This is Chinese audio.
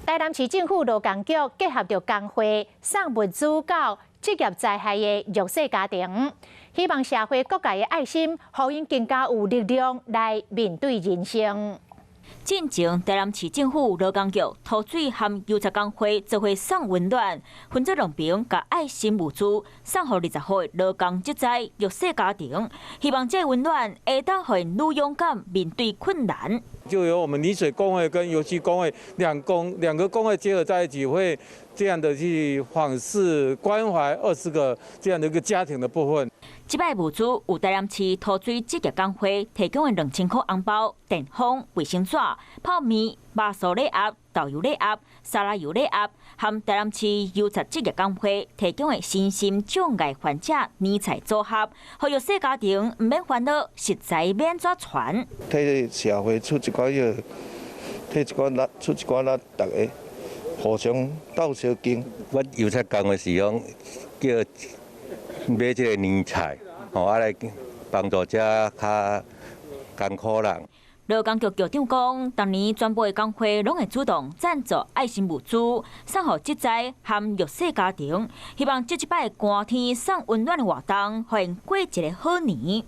台南市政府劳工局结合着工会，送物资到职业灾害的弱势家庭，希望社会各界的爱心，让因更加有力量来面对人生。进前，台南市政府劳工局土水和油漆工会做伙送温暖，分作2瓶，甲爱心物资送予20岁劳工职灾弱势家庭，希望这温暖会当让因愈勇敢面对困难。就由我们泥水工会跟油漆工会两个工会结合在一起，会这样的去访视关怀20个这样的一个家庭的部分。这摆物资有台南市土水职业工会提供的2000块红包、电风、卫生纸、泡面、麻酥礼盒、豆油礼盒、沙拉油礼盒，和台南市油漆职业工会提供的身心障碍患者年菜组合，让弱势家庭唔免烦恼实在免怎传。替社会出一寡药，替一寡力，出一寡力，大家互相斗相敬。我油漆工的是讲叫买这个年菜，来帮助这较艰苦人。劳工局局长讲，当年全部的工会拢会主动赞助爱心物资，送予职灾和弱势家庭，希望这一摆寒天送温暖的活动，让因过一个好年。